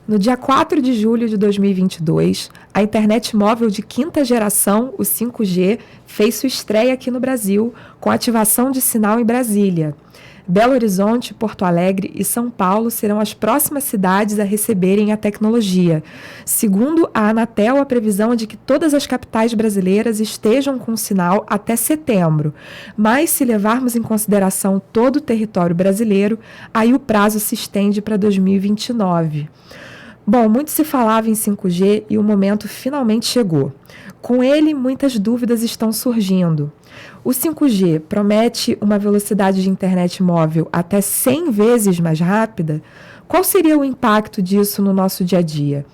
No dia 4 de julho de 2022, a internet móvel de quinta geração, o 5G, fez sua estreia aqui no Brasil, com ativação de sinal em Brasília. Belo Horizonte, Porto Alegre e São Paulo serão as próximas cidades a receberem a tecnologia. Segundo a Anatel, a previsão é de que todas as capitais brasileiras estejam com sinal até setembro. Mas, se levarmos em consideração todo o território brasileiro, aí o prazo se estende para 2029. Bom, muito se falava em 5G e o momento finalmente chegou. Com ele, muitas dúvidas estão surgindo. O 5G promete uma velocidade de internet móvel até 100 vezes mais rápida? Qual seria o impacto disso no nosso dia a dia?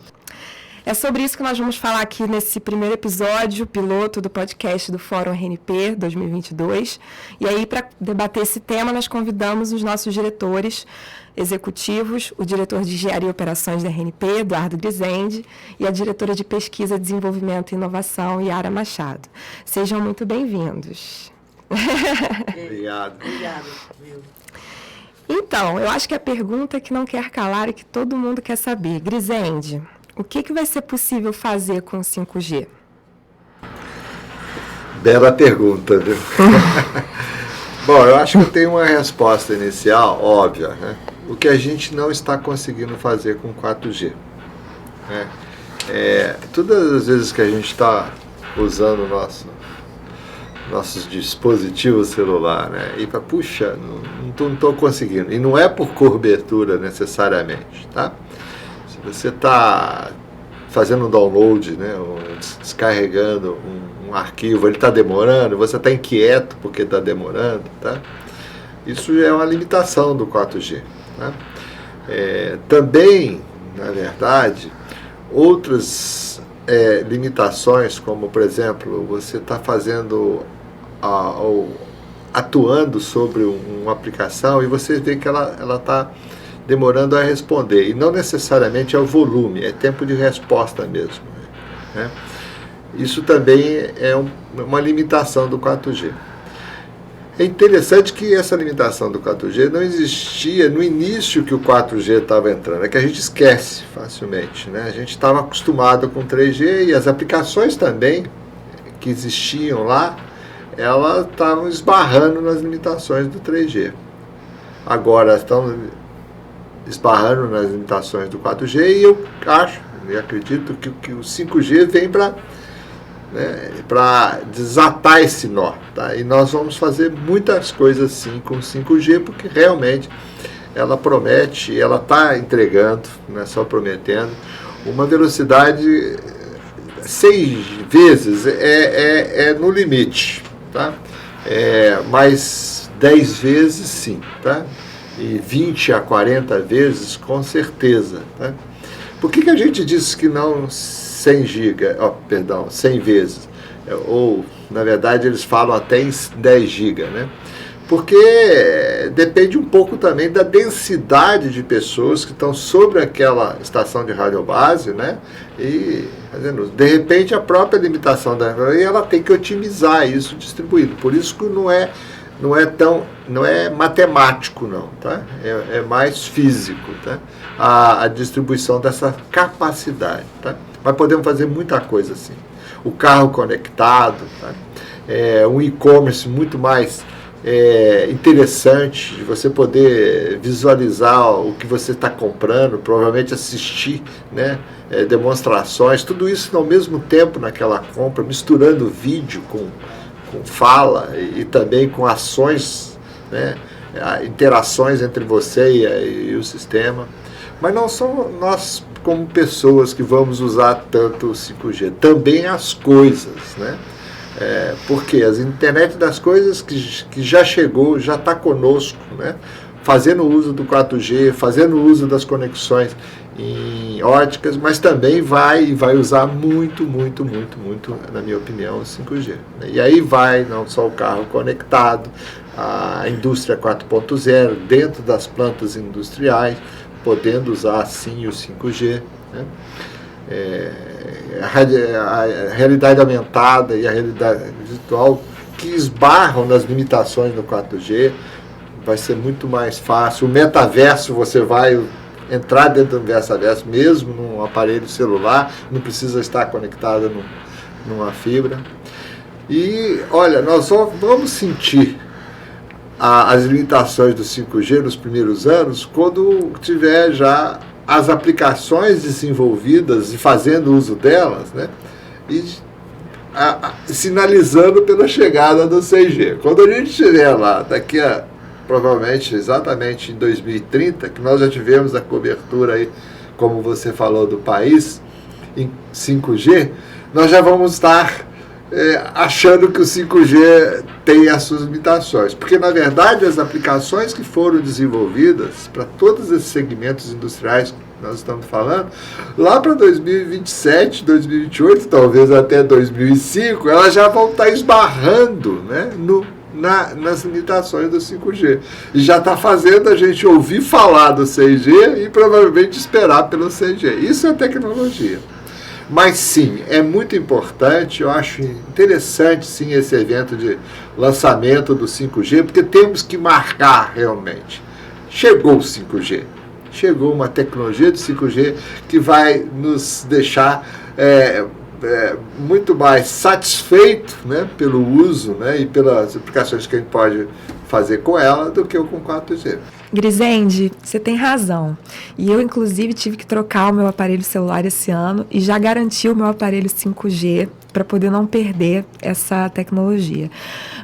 É sobre isso que nós vamos falar aqui nesse primeiro episódio, piloto do podcast do Fórum RNP 2022. E aí, para debater esse tema, nós convidamos os nossos diretores executivos, o diretor de Engenharia e Operações da RNP, Eduardo Grisende, e a diretora de Pesquisa, Desenvolvimento e Inovação, Yara Machado. Sejam muito bem-vindos. Obrigado. Obrigada. Então, eu acho que a pergunta que não quer calar e que todo mundo quer saber. Grisende, o que vai ser possível fazer com o 5G? Bela pergunta, viu? Bom, eu acho que tem uma resposta inicial óbvia, né? O que a gente não está conseguindo fazer com 4G. Né? Todas as vezes que a gente está usando nossos dispositivos celular, né? E para, puxa, não estou conseguindo. E não é por cobertura necessariamente, tá? Se você está fazendo um download, né? Ou descarregando um arquivo, ele está demorando, você está inquieto porque está demorando, tá? Isso é uma limitação do 4G. Né? Também, na verdade, outras limitações, como, por exemplo, você está fazendo atuando sobre uma aplicação e você vê que ela está demorando a responder, e não necessariamente é o volume, é tempo de resposta mesmo. Né? Isso também é uma limitação do 4G. É interessante que essa limitação do 4G não existia no início que o 4G estava entrando, é que a gente esquece facilmente. Né? A gente estava acostumado com 3G e as aplicações também que existiam lá, elas estavam esbarrando nas limitações do 3G. Agora estão esbarrando nas limitações do 4G e eu acho e acredito que o 5G vem para desatar esse nó, tá? E nós vamos fazer muitas coisas sim com o 5G, porque realmente ela promete, ela está entregando, não é só prometendo, uma velocidade 6 vezes no limite, tá? Mas 10 vezes sim, tá? E 20 a 40 vezes com certeza, tá? Por que a gente disse que não 100 vezes? Ou, na verdade, eles falam até em 10 GB, né? Porque depende um pouco também da densidade de pessoas que estão sobre aquela estação de radiobase, né? E, de repente, a própria limitação e ela tem que otimizar isso distribuído. Por isso que não é matemático, não, tá? É mais físico, tá? A distribuição dessa capacidade, tá? Mas podemos fazer muita coisa assim. O carro conectado, tá? Um e-commerce muito mais interessante, de você poder visualizar o que você está comprando, provavelmente assistir, né? Demonstrações, tudo isso ao mesmo tempo naquela compra, misturando vídeo com fala e também com ações, né? Interações entre você e o sistema. Mas não são nós como pessoas que vamos usar tanto o 5G, também as coisas, né? Porque as internet das coisas que já chegou, já está conosco, né? Fazendo uso do 4G, fazendo uso das conexões em óticas, mas também vai usar muito, na minha opinião, o 5G. E aí vai não só o carro conectado, a indústria 4.0, dentro das plantas industriais, podendo usar sim o 5G. Né? A realidade aumentada e a realidade virtual que esbarram nas limitações do 4G, vai ser muito mais fácil. O metaverso você vai entrar dentro do universo a verso, mesmo num aparelho celular, não precisa estar conectado numa fibra. E, olha, nós vamos sentir as limitações do 5G nos primeiros anos quando tiver já as aplicações desenvolvidas e fazendo uso delas, né? E sinalizando pela chegada do 6G. Quando a gente estiver lá, daqui a provavelmente exatamente em 2030, que nós já tivemos a cobertura aí, como você falou, do país em 5G, nós já vamos estar achando que o 5G tem as suas limitações. Porque, na verdade, as aplicações que foram desenvolvidas para todos esses segmentos industriais que nós estamos falando, lá para 2027, 2028, talvez até 2005, elas já vão estar esbarrando, né, nas limitações do 5G. E já está fazendo a gente ouvir falar do 6G e provavelmente esperar pelo 6G. Isso é tecnologia. Mas sim, é muito importante, eu acho interessante sim esse evento de lançamento do 5G, porque temos que marcar realmente. Chegou o 5G, chegou uma tecnologia de 5G que vai nos deixar muito mais satisfeito, né, pelo uso, né, e pelas aplicações que a gente pode fazer com ela do que com 4G. Grisende, você tem razão. E eu, inclusive, tive que trocar o meu aparelho celular esse ano e já garanti o meu aparelho 5G para poder não perder essa tecnologia.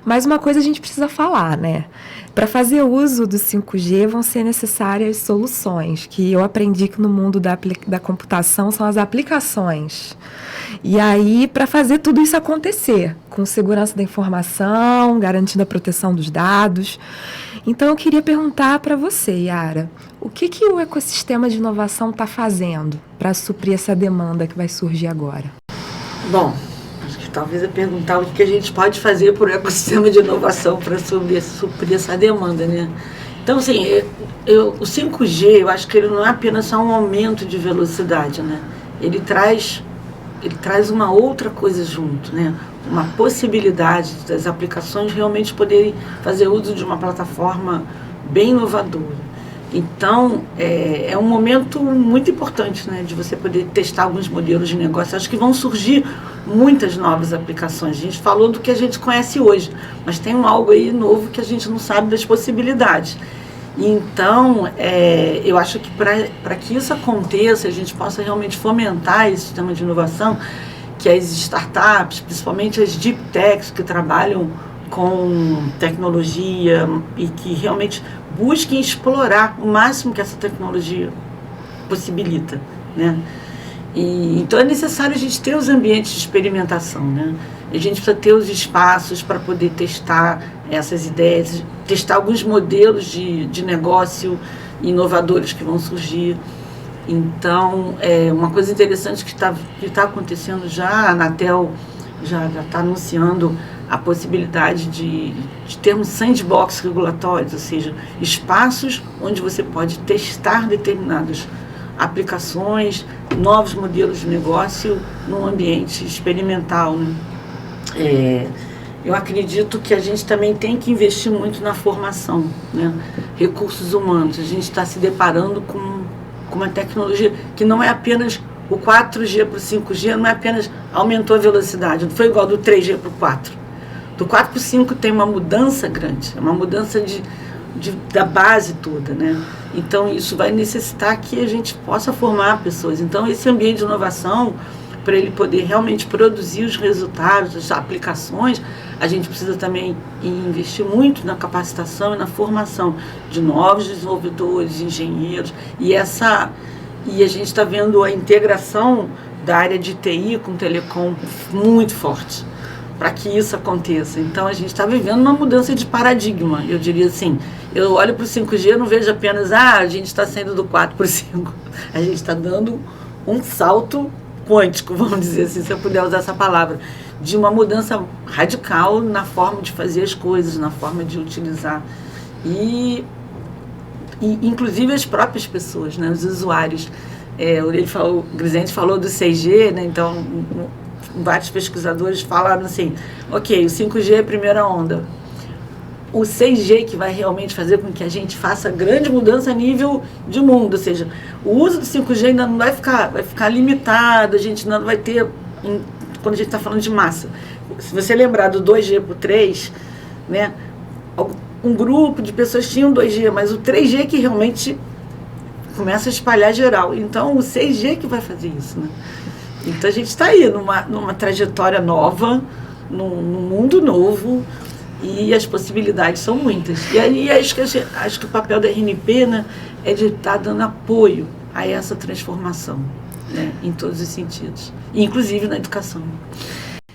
Mas uma coisa a gente precisa falar, né? Para fazer uso do 5G vão ser necessárias soluções, que eu aprendi que no mundo da computação são as aplicações. E aí, para fazer tudo isso acontecer, com segurança da informação, garantindo a proteção dos dados. Então, eu queria perguntar para você, Yara, o que o ecossistema de inovação está fazendo para suprir essa demanda que vai surgir agora? Bom, acho que talvez é perguntar o que a gente pode fazer por ecossistema de inovação para suprir essa demanda, né? Então, assim, o 5G, eu acho que ele não é apenas só um aumento de velocidade, né? Ele traz uma outra coisa junto, né? Uma possibilidade das aplicações realmente poderem fazer uso de uma plataforma bem inovadora. Então, é um momento muito importante, né, de você poder testar alguns modelos de negócio. Acho que vão surgir muitas novas aplicações. A gente falou do que a gente conhece hoje, mas tem algo aí novo que a gente não sabe das possibilidades. Então, eu acho que para que isso aconteça, a gente possa realmente fomentar esse sistema de inovação, que as startups, principalmente as deep techs que trabalham com tecnologia e que realmente busquem explorar o máximo que essa tecnologia possibilita, né? Então é necessário a gente ter os ambientes de experimentação, né? A gente precisa ter os espaços para poder testar essas ideias, testar alguns modelos de negócio inovadores que vão surgir. Então, uma coisa interessante que está acontecendo já, a Anatel já está anunciando a possibilidade de termos sandbox regulatórios, ou seja, espaços onde você pode testar determinadas aplicações, novos modelos de negócio num ambiente experimental, né? Eu acredito que a gente também tem que investir muito na formação, né? Recursos humanos. A gente está se deparando com uma tecnologia que não é apenas o 4G para o 5G, não é apenas aumentou a velocidade, não foi igual do 3G para o 4. Do 4 para o 5 tem uma mudança grande, é uma mudança da base toda, né? Então isso vai necessitar que a gente possa formar pessoas. Então esse ambiente de inovação, para ele poder realmente produzir os resultados, as aplicações, a gente precisa também investir muito na capacitação e na formação de novos desenvolvedores, engenheiros, e a gente está vendo a integração da área de TI com telecom muito forte para que isso aconteça. Então a gente está vivendo uma mudança de paradigma, eu diria assim. Eu olho para o 5G e não vejo apenas a gente está saindo do 4 para o 5. A gente está dando um salto quântico, vamos dizer assim, se eu puder usar essa palavra, de uma mudança radical na forma de fazer as coisas, na forma de utilizar. E inclusive as próprias pessoas, né, os usuários. O Grisende falou do 6G, né, então vários pesquisadores falaram assim, ok, o 5G é a primeira onda. o 6G que vai realmente fazer com que a gente faça grande mudança a nível de mundo, ou seja, o uso do 5G ainda não vai ficar limitado, a gente não vai ter, quando a gente está falando de massa. Se você lembrar do 2G para o 3, né, um grupo de pessoas tinha um 2G, mas o 3G que realmente começa a espalhar geral. Então, o 6G que vai fazer isso, né? Então, a gente está aí numa trajetória nova, num mundo novo, e as possibilidades são muitas. E aí, acho que o papel da RNP, né, é de estar dando apoio a essa transformação, né, em todos os sentidos, inclusive na educação.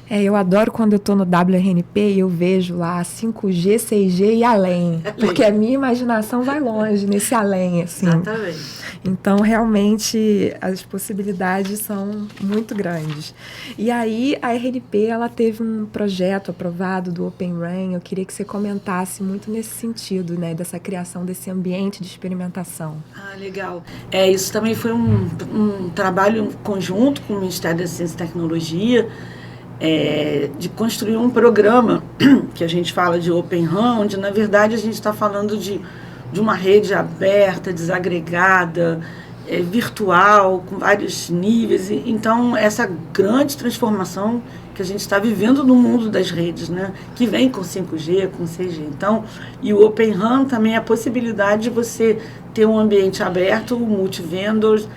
Eu adoro quando eu estou no WRNP e eu vejo lá 5G, 6G e além, porque a minha imaginação vai longe nesse além, assim. Exatamente. Então, realmente, as possibilidades são muito grandes. E aí, a RNP, ela teve um projeto aprovado do Open RAN. Eu queria que você comentasse muito nesse sentido, né, dessa criação desse ambiente de experimentação. Ah, legal. Isso também foi um trabalho conjunto com o Ministério da Ciência e Tecnologia, de construir um programa que a gente fala de Open RAN, onde, na verdade, a gente está falando de uma rede aberta, desagregada, virtual, com vários níveis. Então, essa grande transformação que a gente está vivendo no mundo das redes, né, que vem com 5G, com 6G. Então, e o Open RAN também é a possibilidade de você ter um ambiente aberto, multi-vendors,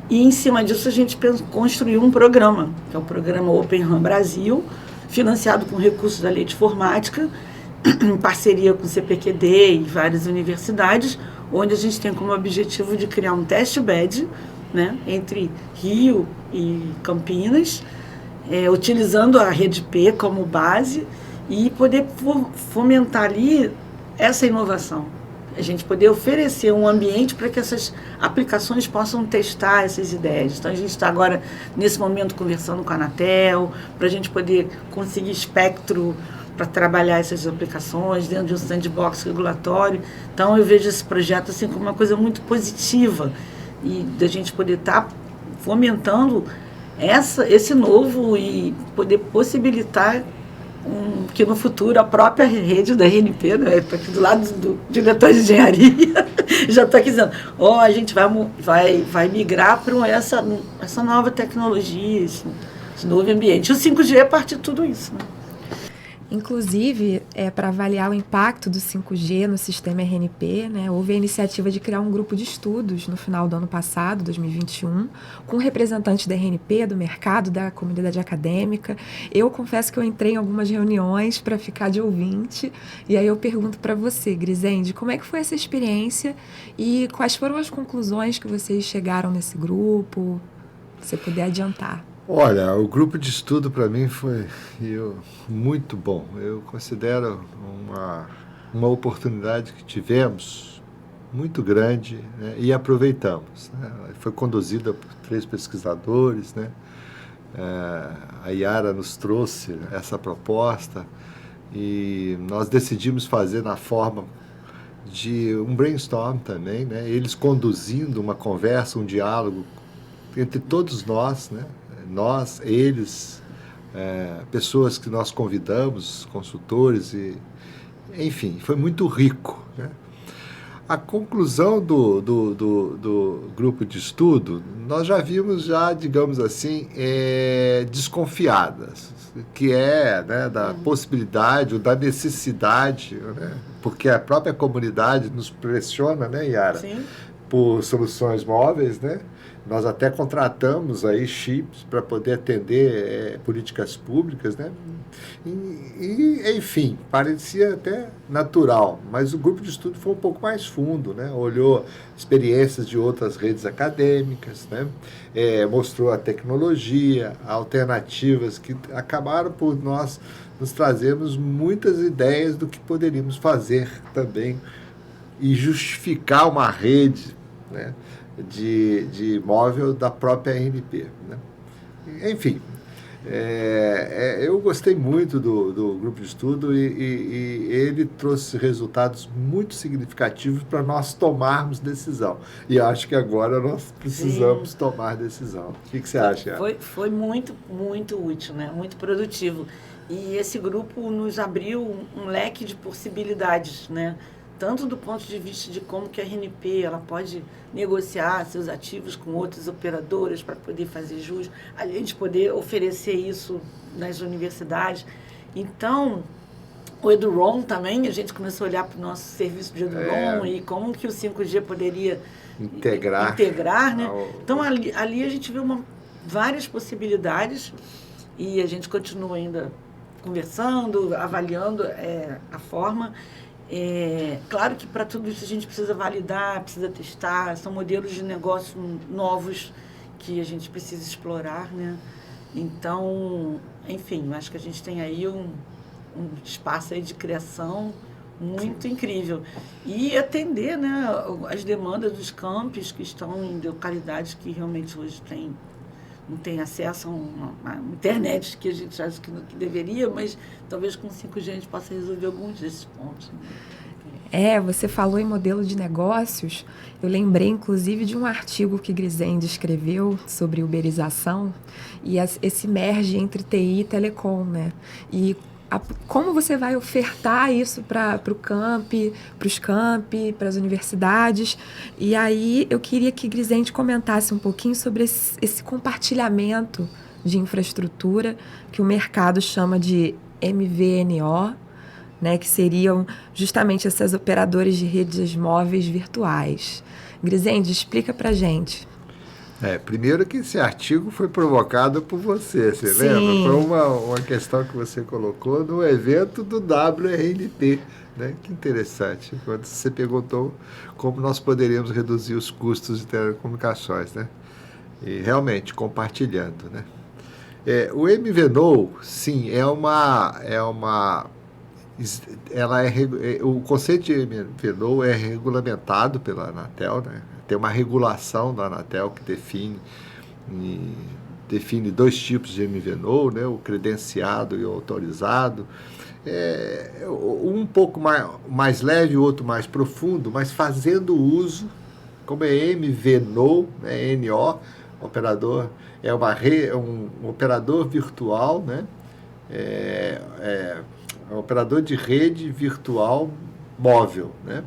e em cima disso a gente construiu um programa, que é o programa Open RAN Brasil, financiado com recursos da Lei de Informática, em parceria com o CPQD e várias universidades, onde a gente tem como objetivo de criar um test bed, né, entre Rio e Campinas, utilizando a rede P como base e poder fomentar ali essa inovação. A gente poder oferecer um ambiente para que essas aplicações possam testar essas ideias. Então, a gente está agora, nesse momento, conversando com a Anatel, para a gente poder conseguir espectro para trabalhar essas aplicações dentro de um sandbox regulatório. Então, eu vejo esse projeto assim, como uma coisa muito positiva e da gente poder estar fomentando esse novo e poder possibilitar que no futuro a própria rede da RNP, né, estou aqui do lado do diretor de engenharia, já estou aqui dizendo, a gente vai migrar para essa nova tecnologia, esse novo ambiente. E o 5G é parte de tudo isso, né? Inclusive, para avaliar o impacto do 5G no sistema RNP, né, houve a iniciativa de criar um grupo de estudos no final do ano passado, 2021, com representantes da RNP, do mercado, da comunidade acadêmica. Eu confesso que eu entrei em algumas reuniões para ficar de ouvinte, e aí eu pergunto para você, Grisende, como é que foi essa experiência e quais foram as conclusões que vocês chegaram nesse grupo, se você puder adiantar. Olha, o grupo de estudo para mim foi muito bom. Eu considero uma oportunidade que tivemos muito grande, né, e aproveitamos, né? Foi conduzida por 3 pesquisadores, né? A Yara nos trouxe essa proposta e nós decidimos fazer na forma de um brainstorm também, né? Eles conduzindo uma conversa, um diálogo entre todos nós, né? Nós, eles, pessoas que nós convidamos, consultores, enfim, foi muito rico, né? A conclusão do grupo de estudo, nós já vimos, digamos assim, desconfiadas, que né, da possibilidade ou da necessidade, né? Porque a própria comunidade nos pressiona, né, Yara? Sim. Por soluções móveis, né? Nós até contratamos aí chips para poder atender políticas públicas, né? Enfim, parecia até natural, mas o grupo de estudo foi um pouco mais fundo, né? Olhou experiências de outras redes acadêmicas, né? Mostrou a tecnologia, alternativas que acabaram por nós nos trazermos muitas ideias do que poderíamos fazer também e justificar uma rede, né, de móvel da própria RNP, né? Enfim, eu gostei muito do grupo de estudo e ele trouxe resultados muito significativos para nós tomarmos decisão. E acho que agora nós precisamos tomar decisão. O que você acha? Foi muito, muito útil, né? Muito produtivo. E esse grupo nos abriu um leque de possibilidades, né? Tanto do ponto de vista de como que a RNP ela pode negociar seus ativos com outras operadoras para poder fazer jus, além de poder oferecer isso nas universidades. Então, o EduROM também, a gente começou a olhar para o nosso serviço de EduROM e como que o 5G poderia integrar, né? Então, ali a gente viu várias possibilidades e a gente continua ainda conversando, avaliando a forma. Claro que para tudo isso a gente precisa validar, precisa testar, são modelos de negócio novos que a gente precisa explorar, né? Então, enfim, acho que a gente tem aí um espaço aí de criação muito incrível. E atender, né, as demandas dos campos que estão em localidades que realmente hoje não tem acesso a uma internet que a gente acha que deveria, mas talvez com 5G a gente possa resolver alguns desses pontos. Você falou em modelo de negócios. Eu lembrei, inclusive, de um artigo que Grisende escreveu sobre uberização e esse merge entre TI e telecom, né? E como você vai ofertar isso para o campi, para os campi, para as universidades. E aí eu queria que Grisende comentasse um pouquinho sobre esse compartilhamento de infraestrutura que o mercado chama de MVNO, né, que seriam justamente essas operadoras de redes móveis virtuais. Grisende, explica para a gente. Primeiro que esse artigo foi provocado por você Sim. Lembra? Foi uma questão que você colocou no evento do WRNP, né? Que interessante, quando você perguntou como nós poderíamos reduzir os custos de telecomunicações, né? E realmente, compartilhando, né? O MVNO, sim, o conceito de MVNO é regulamentado pela Anatel, né? Tem uma regulação da Anatel que define dois tipos de MVNO, né? O credenciado e o autorizado. Um pouco mais leve, o outro mais profundo, mas fazendo uso, como é MVNO, né? NO, operador, um operador virtual, né? Um operador de rede virtual móvel, né?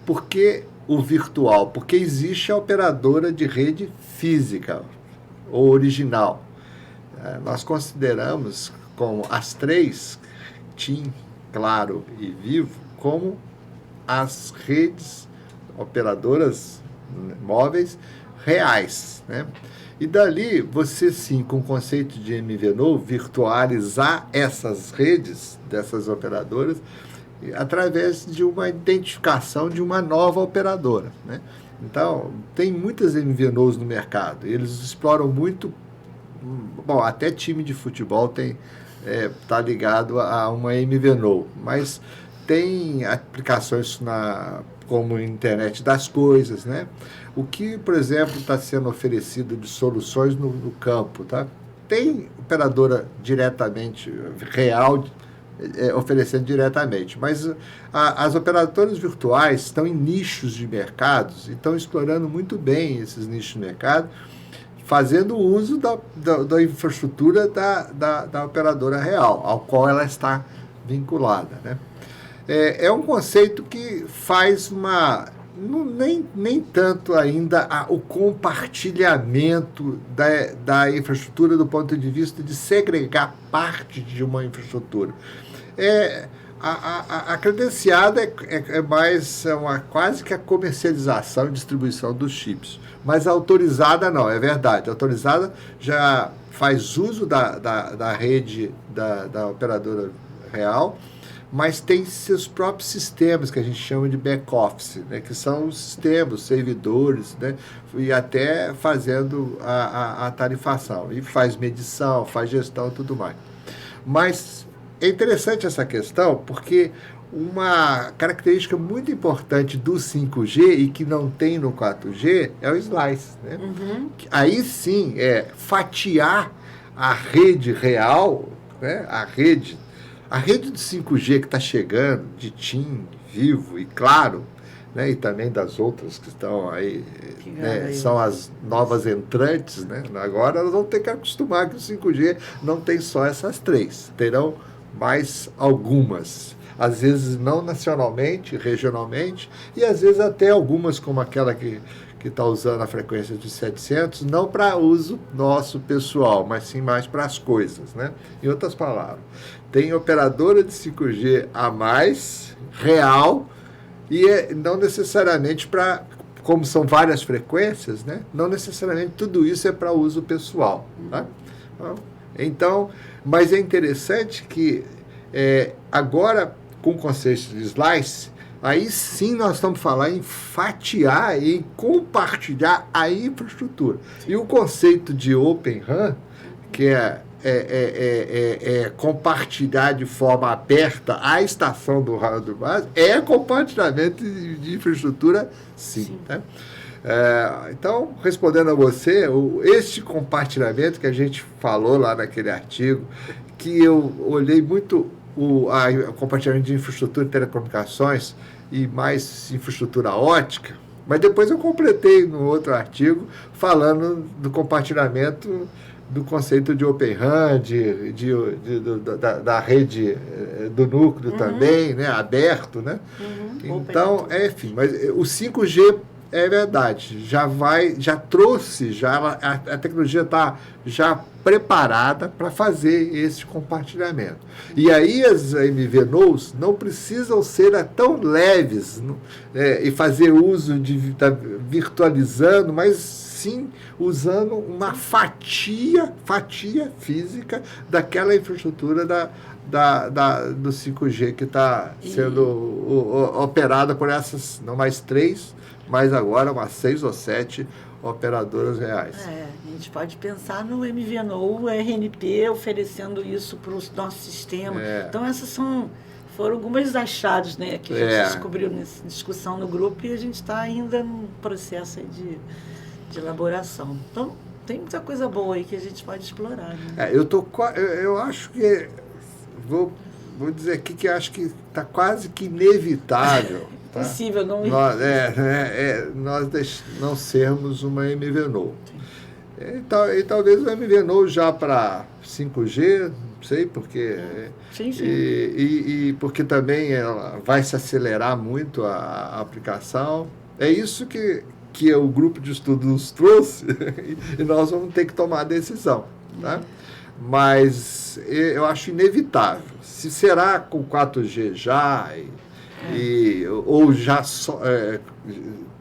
Por que o virtual? Porque existe a operadora de rede física, ou original. Nós consideramos como as três, TIM, Claro e Vivo, como as redes operadoras móveis reais, né? E dali, você sim, com o conceito de MVNO, virtualizar essas redes dessas operadoras através de uma identificação de uma nova operadora, né? Então, tem muitas MVNOs no mercado. Eles exploram muito... Bom, até time de futebol está ligado a uma MVNO, mas tem aplicações como internet das coisas, né? O que, por exemplo, está sendo oferecido de soluções no campo, tá? Tem operadora diretamente real oferecendo diretamente, mas as operadoras virtuais estão em nichos de mercados e estão explorando muito bem esses nichos de mercado, fazendo uso da infraestrutura da operadora real, ao qual ela está vinculada, né? É um conceito que faz nem tanto ainda o compartilhamento da infraestrutura do ponto de vista de segregar parte de uma infraestrutura. A credenciada é mais quase que a comercialização e distribuição dos chips. Mas a autorizada não, é verdade. A autorizada já faz uso da rede da operadora real, mas tem seus próprios sistemas, que a gente chama de back-office, né, que são os sistemas, os servidores, né, e até fazendo a tarifação. E faz medição, faz gestão e tudo mais. Mas é interessante essa questão, porque uma característica muito importante do 5G e que não tem no 4G é o slice, né? Uhum. Aí sim é fatiar a rede real, né, a rede de 5G que está chegando, de TIM, Vivo e Claro, né, e também das outras que estão aí, né, são as novas entrantes, né? Agora elas vão ter que acostumar que o 5G não tem só essas 3, terão mais algumas. Às vezes não nacionalmente, regionalmente, e às vezes até algumas como aquela que está usando a frequência de 700, não para uso nosso pessoal, mas sim mais para as coisas, né? Em outras palavras, tem operadora de 5G a mais, real, e não necessariamente para, como são várias frequências, né? Não necessariamente tudo isso é para uso pessoal, tá? Então, mas é interessante que agora, com o conceito de slice, aí sim nós estamos falando em fatiar e em compartilhar a infraestrutura. E o conceito de Open RAN, que é compartilhar de forma aberta a estação do rádio base, é compartilhamento de infraestrutura, sim. Né? Então, respondendo a você, este compartilhamento que a gente falou lá naquele artigo, que eu olhei muito o compartilhamento de infraestrutura de telecomunicações e mais infraestrutura ótica, mas depois eu completei no outro artigo falando do compartilhamento do conceito de Open RAN, da rede do núcleo também, né, aberto, né? Então, enfim, mas o 5G é verdade, já trouxe, a tecnologia está já preparada para fazer esse compartilhamento. E aí as MVNOs não precisam ser tão leves e fazer uso virtualizando, mas sim usando uma fatia física daquela infraestrutura do 5G que está sendo operada por essas, não mais 3, mas agora umas 6 ou 7 operadoras reais. A gente pode pensar no MVNO, RNP, oferecendo isso para o nosso sistema. Então, essas foram algumas achados, né, que a gente descobriu nessa discussão no grupo, e a gente está ainda no processo aí de elaboração. Então, tem muita coisa boa aí que a gente pode explorar. Né? Eu acho que... Vou dizer aqui que acho que está quase que inevitável. Tá? Possível não ir. Nós não sermos uma MVNO. E talvez o MVNO já para 5G, não sei, porque... Sim. E porque também ela vai se acelerar muito a aplicação. É isso que o grupo de estudo nos trouxe e nós vamos ter que tomar a decisão. Tá? Mas eu acho inevitável. Se será com 4G já... ou já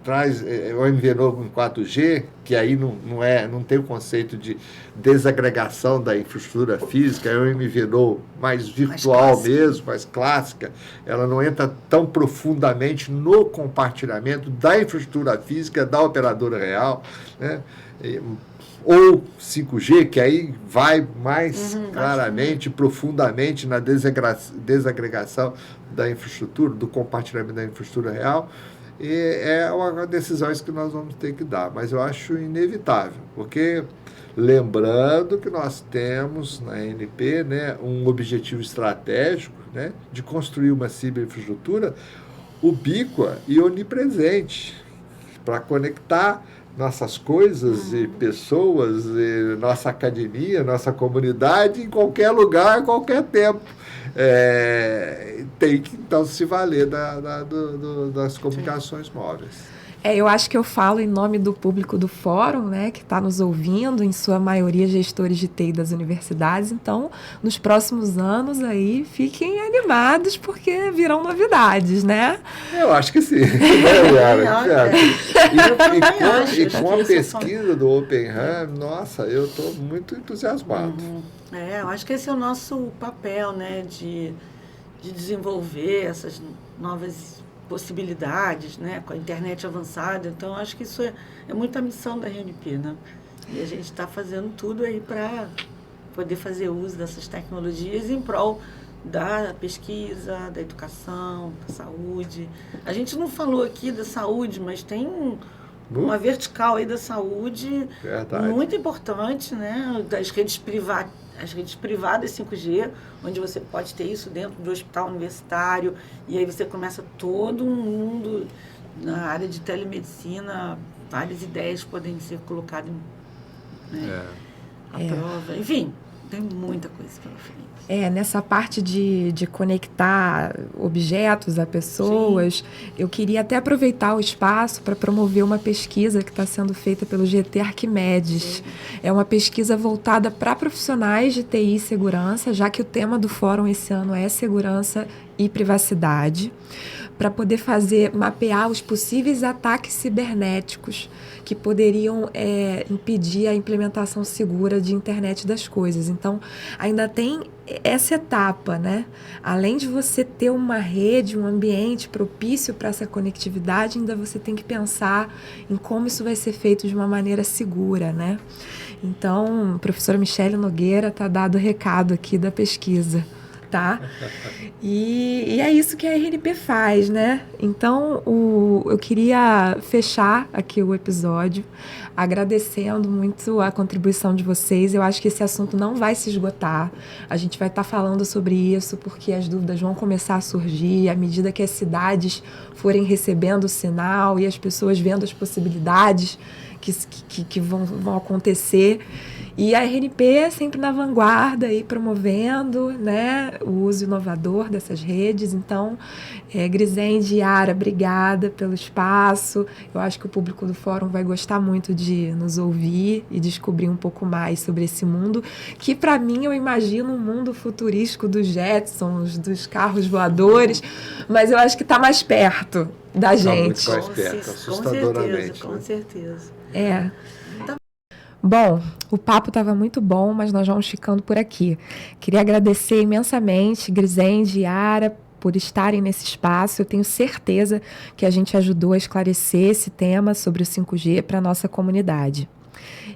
traz o MVNO com 4G, que aí não tem o conceito de desagregação da infraestrutura física, é um MVNO mais virtual mesmo, mais clássica, ela não entra tão profundamente no compartilhamento da infraestrutura física da operadora real, né? Ou 5G, que aí vai mais claramente, profundamente na desagregação da infraestrutura, do compartilhamento da infraestrutura real, e é uma decisão que nós vamos ter que dar, mas eu acho inevitável, porque lembrando que nós temos na ANP, né, um objetivo estratégico, né, de construir uma ciberinfraestrutura ubíqua e onipresente, para conectar nossas coisas e pessoas, e nossa academia, nossa comunidade, em qualquer lugar, a qualquer tempo. Tem que, então, se valer das comunicações móveis. Eu acho que eu falo em nome do público do fórum, né, que está nos ouvindo, em sua maioria gestores de TI das universidades. Então, nos próximos anos aí, fiquem animados, porque virão novidades, né? Eu acho que sim. E com a pesquisa do Open RAN, nossa, eu estou muito entusiasmado. Eu acho que esse é o nosso papel, né, de desenvolver essas novas possibilidades, né, com a internet avançada. Então, acho que isso é muita missão da RNP, né? E a gente está fazendo tudo aí para poder fazer uso dessas tecnologias em prol da pesquisa, da educação, da saúde. A gente não falou aqui da saúde, mas tem uma vertical aí da saúde muito importante, né, das redes privadas. As redes privadas 5G, onde você pode ter isso dentro do hospital universitário, e aí você começa todo um mundo na área de telemedicina, várias ideias podem ser colocadas à prova. Enfim, tem muita coisa pela frente. Nessa parte de conectar objetos a pessoas, eu queria até aproveitar o espaço para promover uma pesquisa que está sendo feita pelo GT Arquimedes. Sim. É uma pesquisa voltada para profissionais de TI e segurança, já que o tema do fórum esse ano é segurança e privacidade, para poder mapear os possíveis ataques cibernéticos que poderiam impedir a implementação segura de internet das coisas. Então, ainda tem essa etapa, né? Além de você ter uma rede, um ambiente propício para essa conectividade, ainda você tem que pensar em como isso vai ser feito de uma maneira segura, né? Então, a professora Michele Nogueira está dado o recado aqui da pesquisa. Tá? E é isso que a RNP faz, né? Então, eu queria fechar aqui o episódio agradecendo muito a contribuição de vocês. Eu acho que esse assunto não vai se esgotar. A gente vai estar falando sobre isso porque as dúvidas vão começar a surgir à medida que as cidades forem recebendo o sinal e as pessoas vendo as possibilidades que vão acontecer. E a RNP é sempre na vanguarda e promovendo, né, o uso inovador dessas redes. Então, Grisende e Yara, obrigada pelo espaço. Eu acho que o público do fórum vai gostar muito de nos ouvir e descobrir um pouco mais sobre esse mundo, que para mim eu imagino um mundo futurístico dos Jetsons, dos carros voadores, mas eu acho que está mais perto da gente. Muito mais perto, assustadoramente. Com certeza. Bom, o papo estava muito bom, mas nós vamos ficando por aqui. Queria agradecer imensamente Grisende e Yara por estarem nesse espaço. Eu tenho certeza que a gente ajudou a esclarecer esse tema sobre o 5G para a nossa comunidade.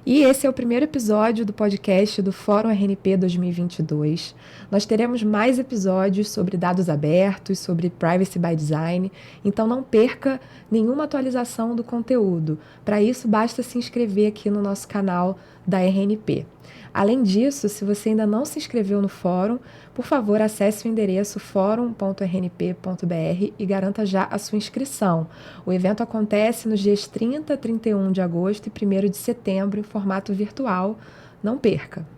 E esse é o primeiro episódio do podcast do Fórum RNP 2022. Nós teremos mais episódios sobre dados abertos, sobre Privacy by Design, então não perca nenhuma atualização do conteúdo. Para isso, basta se inscrever aqui no nosso canal da RNP. Além disso, se você ainda não se inscreveu no fórum, por favor, acesse o endereço forum.rnp.br e garanta já a sua inscrição. O evento acontece nos dias 30, 31 de agosto e 1º de setembro, em formato virtual. Não perca!